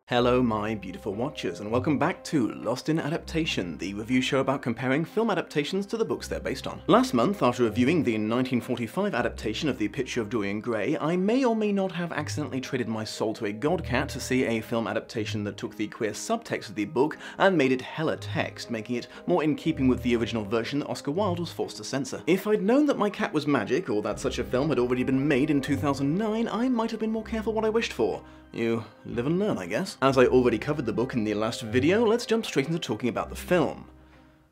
Hello my beautiful watchers, and welcome back to Lost in Adaptation, the review show about comparing film adaptations to the books they're based on. Last month, after reviewing the 1945 adaptation of the Picture of Dorian Gray, I may or may not have accidentally traded my soul to a godcat to see a film adaptation that took the queer subtext of the book and made it hella text, making it more in keeping with the original version that Oscar Wilde was forced to censor. If I'd known that my cat was magic, or that such a film had already been made in 2009, I might have been more careful what I wished for. You live and learn, I guess. As I already covered the book in the last video, let's jump straight into talking about the film.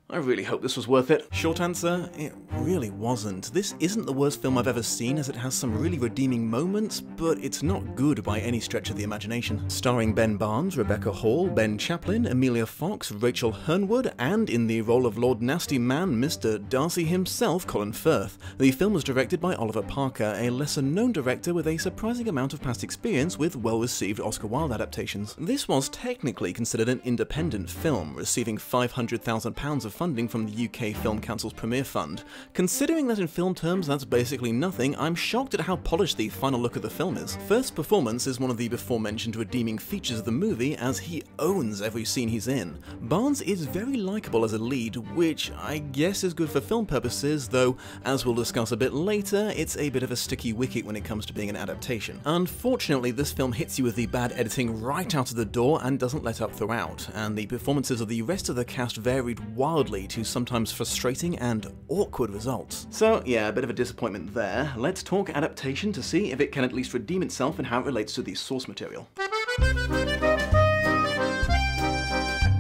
I really hope this was worth it. Short answer, it really wasn't. This isn't the worst film I've ever seen, as it has some really redeeming moments, but it's not good by any stretch of the imagination. Starring Ben Barnes, Rebecca Hall, Ben Chaplin, Emilia Fox, Rachel Hernwood, and in the role of Lord Nasty Man, Mr. Darcy himself, Colin Firth. The film was directed by Oliver Parker, a lesser-known director with a surprising amount of past experience with well-received Oscar Wilde adaptations. This was technically considered an independent film, receiving £500,000 of funding from the UK Film Council's Premier Fund. Considering that in film terms that's basically nothing, I'm shocked at how polished the final look of the film is. First's performance is one of the before-mentioned redeeming features of the movie, as he owns every scene he's in. Barnes is very likeable as a lead, which I guess is good for film purposes, though, as we'll discuss a bit later, it's a bit of a sticky wicket when it comes to being an adaptation. Unfortunately, this film hits you with the bad editing right out of the door and doesn't let up throughout, and the performances of the rest of the cast varied wildly to sometimes frustrating and awkward results. So yeah, a bit of a disappointment there. Let's talk adaptation to see if it can at least redeem itself and how it relates to the source material.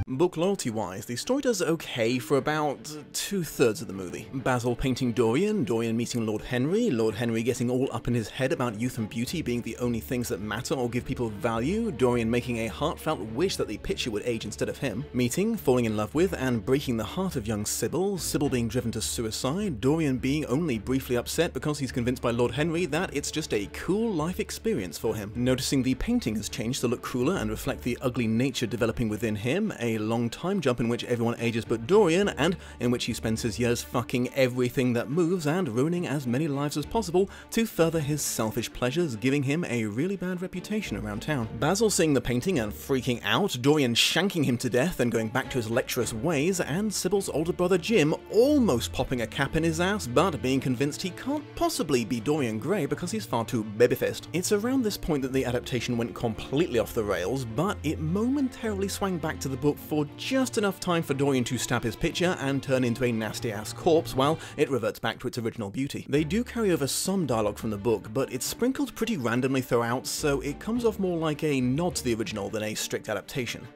Book loyalty-wise, the story does okay for about 2/3 of the movie. Basil painting Dorian, Dorian meeting Lord Henry getting all up in his head about youth and beauty being the only things that matter or give people value, Dorian making a heartfelt wish that the picture would age instead of him, meeting, falling in love with, and breaking the heart of young Sybil being driven to suicide, Dorian being only briefly upset because he's convinced by Lord Henry that it's just a cool life experience for him, noticing the painting has changed to look cooler and reflect the ugly nature developing within him, a long time jump in which everyone ages but Dorian, and in which he spends his years fucking everything that moves and ruining as many lives as possible to further his selfish pleasures, giving him a really bad reputation around town. Basil seeing the painting and freaking out, Dorian shanking him to death and going back to his lecherous ways, and Sybil's older brother Jim almost popping a cap in his ass but being convinced he can't possibly be Dorian Gray because he's far too babyfaced. It's around this point that the adaptation went completely off the rails, but it momentarily swung back to the book for just enough time for Dorian to stab his picture and turn into a nasty-ass corpse while it reverts back to its original beauty. They do carry over some dialogue from the book, but it's sprinkled pretty randomly throughout, so it comes off more like a nod to the original than a strict adaptation.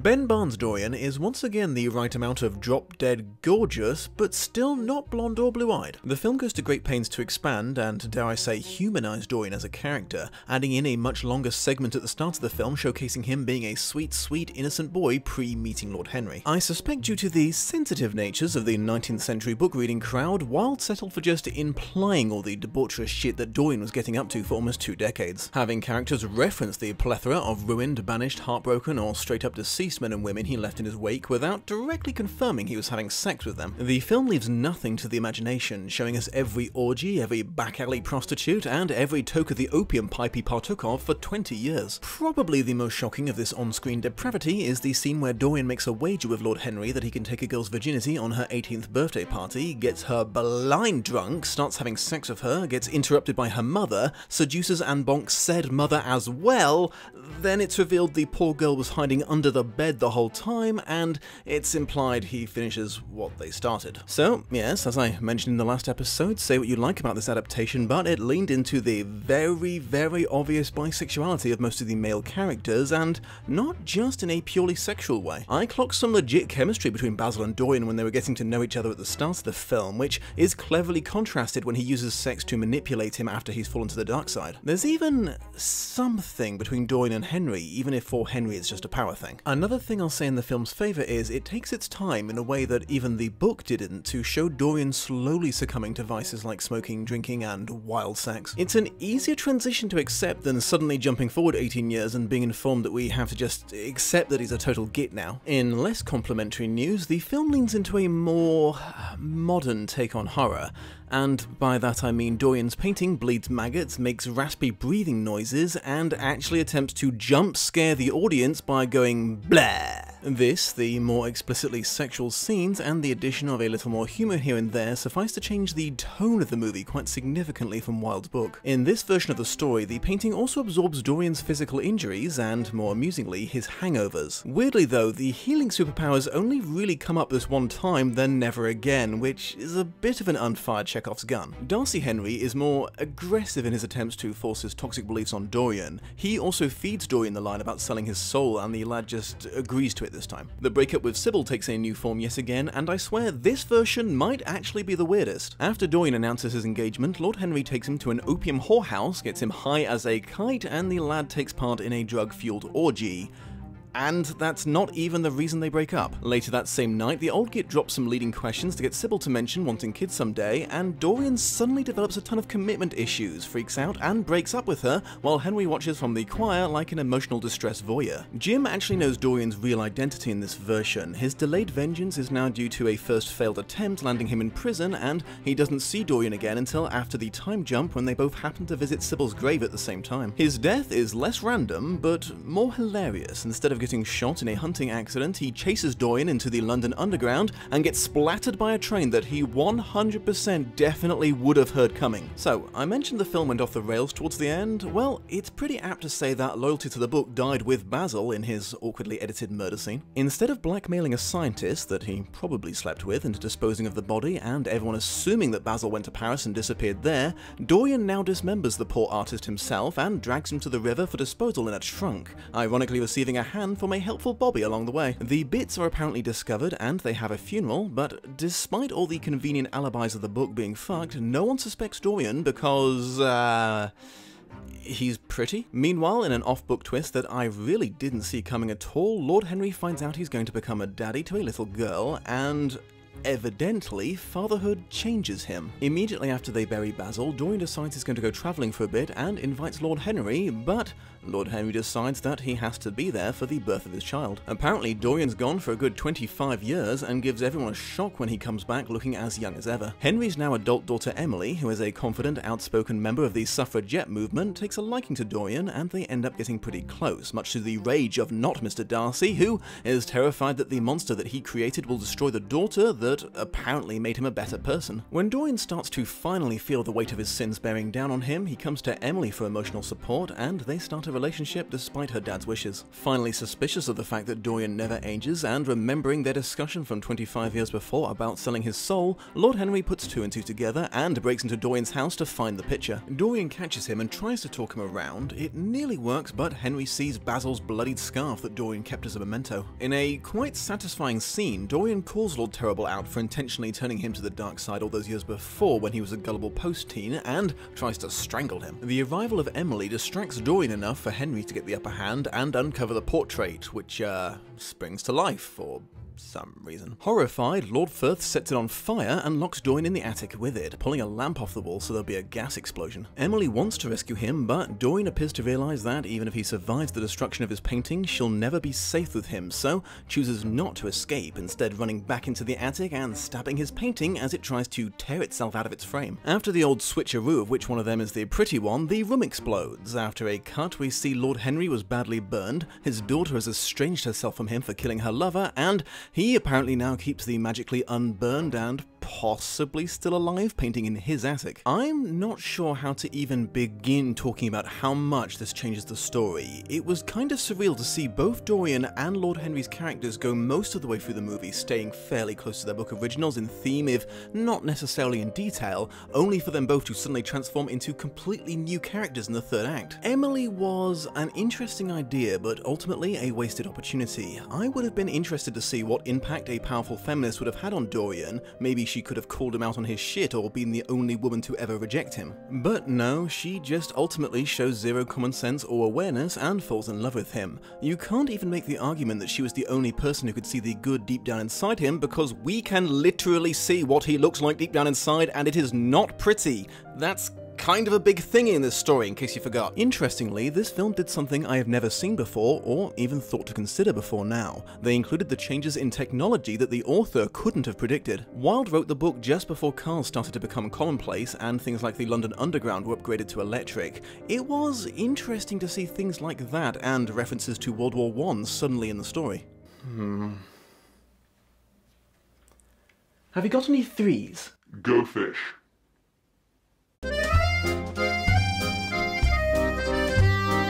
Ben Barnes' Dorian is once again the right amount of drop-dead gorgeous, but still not blonde or blue-eyed. The film goes to great pains to expand and, dare I say, humanize Dorian as a character, adding in a much longer segment at the start of the film showcasing him being a sweet, sweet, innocent boy pre-meeting Lord Henry. I suspect due to the sensitive natures of the 19th century book-reading crowd, Wilde settled for just implying all the debaucherous shit that Dorian was getting up to for almost 2 decades, having characters reference the plethora of ruined, banished, heartbroken, or straight-up deceased men and women he left in his wake without directly confirming he was having sex with them. The film leaves nothing to the imagination, showing us every orgy, every back-alley prostitute, and every toke of the opium pipe he partook of for 20 years. Probably the most shocking of this on-screen depravity is the scene where Dorian makes a wager with Lord Henry that he can take a girl's virginity on her 18th birthday party, gets her blind drunk, starts having sex with her, gets interrupted by her mother, seduces and bonks said mother as well, then it's revealed the poor girl was hiding under the bed the whole time, and it's implied he finishes what they started. So, yes, as I mentioned in the last episode, say what you like about this adaptation, but it leaned into the very, very obvious bisexuality of most of the male characters, and not just in a purely sexual way. I clocked some legit chemistry between Basil and Dorian when they were getting to know each other at the start of the film, which is cleverly contrasted when he uses sex to manipulate him after he's fallen to the dark side. There's even something between Dorian and Henry, even if for Henry it's just a power thing. Another Another thing I'll say in the film's favour is it takes its time in a way that even the book didn't to show Dorian slowly succumbing to vices like smoking, drinking, and wild sex. It's an easier transition to accept than suddenly jumping forward 18 years and being informed that we have to just accept that he's a total git now. In less complimentary news, the film leans into a more modern take on horror, and by that I mean Dorian's painting bleeds maggots, makes raspy breathing noises, and actually attempts to jump scare the audience by going blah. This, the more explicitly sexual scenes, and the addition of a little more humour here and there suffice to change the tone of the movie quite significantly from Wilde's book. In this version of the story, the painting also absorbs Dorian's physical injuries and, more amusingly, his hangovers. Weirdly though, the healing superpowers only really come up this one time, then never again, which is a bit of an unfired Chekhov's gun. Darcy Henry is more aggressive in his attempts to force his toxic beliefs on Dorian. He also feeds Dorian the line about selling his soul, and the lad just agrees to it this time. The breakup with Sybil takes a new form yet again, and I swear this version might actually be the weirdest. After Dorian announces his engagement, Lord Henry takes him to an opium whorehouse, gets him high as a kite, and the lad takes part in a drug-fueled orgy. And that's not even the reason they break up. Later that same night, the old git drops some leading questions to get Sybil to mention wanting kids someday, and Dorian suddenly develops a ton of commitment issues, freaks out, and breaks up with her, while Henry watches from the choir like an emotional distress voyeur. Jim actually knows Dorian's real identity in this version. His delayed vengeance is now due to a first failed attempt landing him in prison, and he doesn't see Dorian again until after the time jump when they both happen to visit Sybil's grave at the same time. His death is less random, but more hilarious. Instead of getting shot in a hunting accident, he chases Dorian into the London Underground and gets splattered by a train that he 100% definitely would have heard coming. So, I mentioned the film went off the rails towards the end. Well, it's pretty apt to say that loyalty to the book died with Basil in his awkwardly edited murder scene. Instead of blackmailing a scientist that he probably slept with into disposing of the body, and everyone assuming that Basil went to Paris and disappeared there, Dorian now dismembers the poor artist himself and drags him to the river for disposal in a trunk, ironically receiving a hand from a helpful Bobby along the way. The bits are apparently discovered and they have a funeral, but despite all the convenient alibis of the book being fucked, no one suspects Dorian because, he's pretty. Meanwhile, in an off-book twist that I really didn't see coming at all, Lord Henry finds out he's going to become a daddy to a little girl, and evidently, fatherhood changes him. Immediately after they bury Basil, Dorian decides he's going to go travelling for a bit and invites Lord Henry, but Lord Henry decides that he has to be there for the birth of his child. Apparently, Dorian's gone for a good 25 years and gives everyone a shock when he comes back looking as young as ever. Henry's now adult daughter Emily, who is a confident, outspoken member of the suffragette movement, takes a liking to Dorian, and they end up getting pretty close, much to the rage of not Mr. Darcy, who is terrified that the monster that he created will destroy the daughter that apparently made him a better person. When Dorian starts to finally feel the weight of his sins bearing down on him, he comes to Emily for emotional support, and they start a relationship despite her dad's wishes. Finally suspicious of the fact that Dorian never ages, and remembering their discussion from 25 years before about selling his soul, Lord Henry puts two and two together and breaks into Dorian's house to find the picture. Dorian catches him and tries to talk him around. It nearly works, but Henry sees Basil's bloodied scarf that Dorian kept as a memento. In a quite satisfying scene, Dorian calls Lord Terrible out for intentionally turning him to the dark side all those years before when he was a gullible post-teen, and tries to strangle him. The arrival of Emily distracts Dorian enough for Henry to get the upper hand and uncover the portrait, which springs to life for some reason. Horrified, Lord Firth sets it on fire and locks Dorian in the attic with it, pulling a lamp off the wall so there'll be a gas explosion. Emily wants to rescue him, but Dorian appears to realise that even if he survives the destruction of his painting, she'll never be safe with him, so chooses not to escape, instead running back into the attic and stabbing his painting as it tries to tear itself out of its frame. After the old switcheroo of which one of them is the pretty one, the room explodes. After a cut, we see Lord Henry was badly burned, his daughter has estranged herself from him for killing her lover, and he apparently now keeps the magically unburned and possibly still alive painting in his attic. I'm not sure how to even begin talking about how much this changes the story. It was kind of surreal to see both Dorian and Lord Henry's characters go most of the way through the movie, staying fairly close to their book originals in theme, if not necessarily in detail, only for them both to suddenly transform into completely new characters in the third act. Emily was an interesting idea, but ultimately a wasted opportunity. I would have been interested to see what impact a powerful feminist would have had on Dorian, maybe she could have called him out on his shit or been the only woman to ever reject him. But no, she just ultimately shows zero common sense or awareness and falls in love with him. You can't even make the argument that she was the only person who could see the good deep down inside him, because we can literally see what he looks like deep down inside, and it is not pretty. That's kind of a big thing in this story, in case you forgot. Interestingly, this film did something I have never seen before, or even thought to consider before now. They included the changes in technology that the author couldn't have predicted. Wilde wrote the book just before cars started to become commonplace, and things like the London Underground were upgraded to electric. It was interesting to see things like that, and references to World War I suddenly in the story. Have you got any threes? Go fish.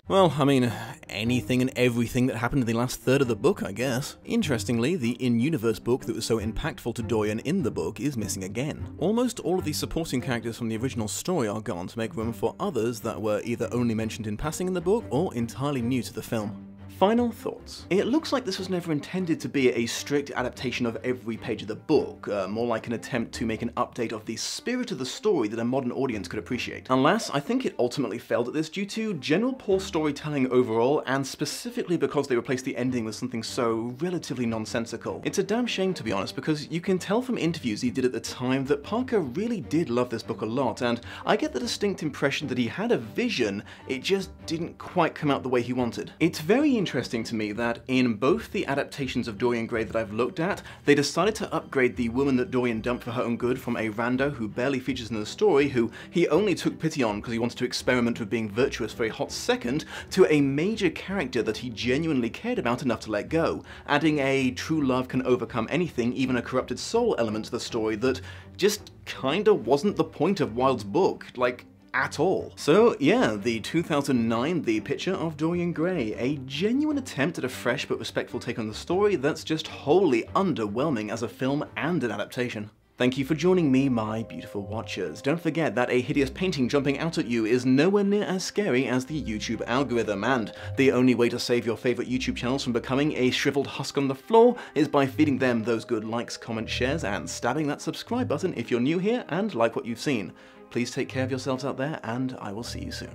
Well, I mean, anything and everything that happened in the last third of the book, I guess. Interestingly, the in-universe book that was so impactful to Dorian in the book is missing again. Almost all of the supporting characters from the original story are gone to make room for others that were either only mentioned in passing in the book or entirely new to the film. Final thoughts. It looks like this was never intended to be a strict adaptation of every page of the book, more like an attempt to make an update of the spirit of the story that a modern audience could appreciate. Unless, I think it ultimately failed at this due to general poor storytelling overall, and specifically because they replaced the ending with something so relatively nonsensical. It's a damn shame, to be honest, because you can tell from interviews he did at the time that Parker really did love this book a lot, and I get the distinct impression that he had a vision, it just didn't quite come out the way he wanted. It's very interesting to me that in both the adaptations of Dorian Gray that I've looked at, they decided to upgrade the woman that Dorian dumped for her own good from a rando who barely features in the story, who he only took pity on because he wanted to experiment with being virtuous for a hot second, to a major character that he genuinely cared about enough to let go, adding a true love can overcome anything, even a corrupted soul element to the story that just kinda wasn't the point of Wilde's book, like, at all. So yeah, the 2009 The Picture of Dorian Gray, a genuine attempt at a fresh but respectful take on the story that's just wholly underwhelming as a film and an adaptation. Thank you for joining me, my beautiful watchers. Don't forget that a hideous painting jumping out at you is nowhere near as scary as the YouTube algorithm, and the only way to save your favorite YouTube channels from becoming a shriveled husk on the floor is by feeding them those good likes, comments, shares, and stabbing that subscribe button if you're new here and like what you've seen. Please take care of yourselves out there, and I will see you soon.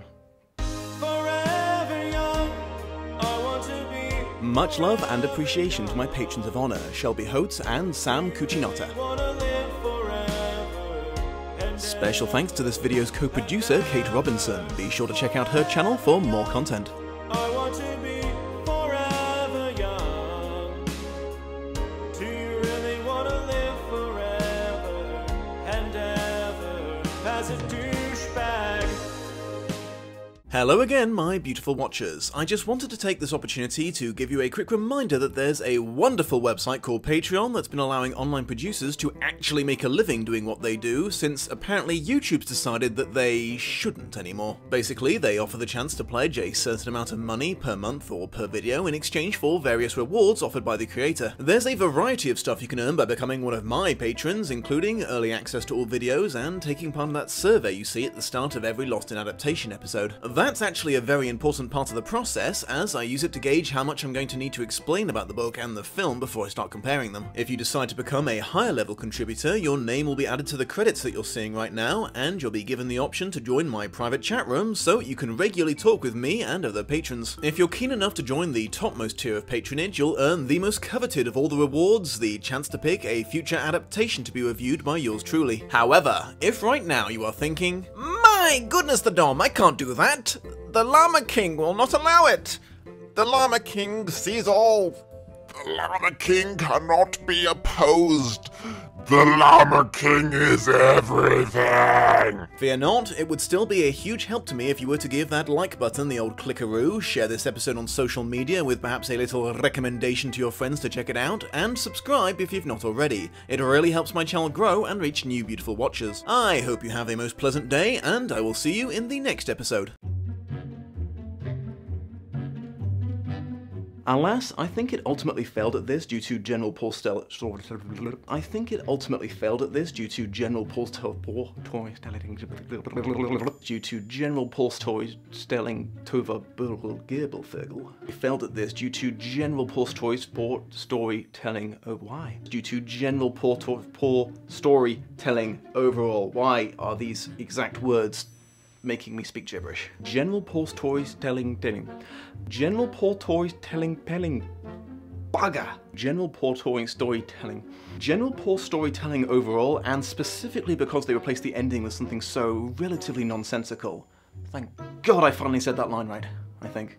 Much love and appreciation to my patrons of honor, Shelby Holtz and Sam Cucinotta. Special thanks to this video's co-producer, Kate Robinson. Be sure to check out her channel for more content. Hello again, my beautiful watchers. I just wanted to take this opportunity to give you a quick reminder that there's a wonderful website called Patreon that's been allowing online producers to actually make a living doing what they do, since apparently YouTube's decided that they shouldn't anymore. Basically, they offer the chance to pledge a certain amount of money per month or per video in exchange for various rewards offered by the creator. There's a variety of stuff you can earn by becoming one of my patrons, including early access to all videos and taking part in that survey you see at the start of every Lost in Adaptation episode. That's actually a very important part of the process, as I use it to gauge how much I'm going to need to explain about the book and the film before I start comparing them. If you decide to become a higher level contributor, your name will be added to the credits that you're seeing right now, and you'll be given the option to join my private chat room so you can regularly talk with me and other patrons. If you're keen enough to join the topmost tier of patronage, you'll earn the most coveted of all the rewards, the chance to pick a future adaptation to be reviewed by yours truly. However, if right now you are thinking, "My goodness, the Dom, I can't do that! The Llama King will not allow it! The Llama King sees all! The Llama King cannot be opposed. The Llama King is everything. Fear not, it would still be a huge help to me if you were to give that like button the old clickaroo, share this episode on social media with perhaps a little recommendation to your friends to check it out, and subscribe if you've not already. It really helps my channel grow and reach new beautiful watchers. I hope you have a most pleasant day, and I will see you in the next episode. Alas, I think it ultimately failed at this due to general poor storytelling. I think it ultimately failed at this due to general poor storytelling. Due to general poor storytelling tova Girbelfergal. It failed at this due to general poor storytelling. Oh, why? Due to general poor storytelling overall. Why are these exact words making me speak gibberish? General poor storytelling. General poor storytelling. Bugger. General poor storytelling. General poor storytelling overall, and specifically because they replaced the ending with something so relatively nonsensical. Thank God I finally said that line right, I think.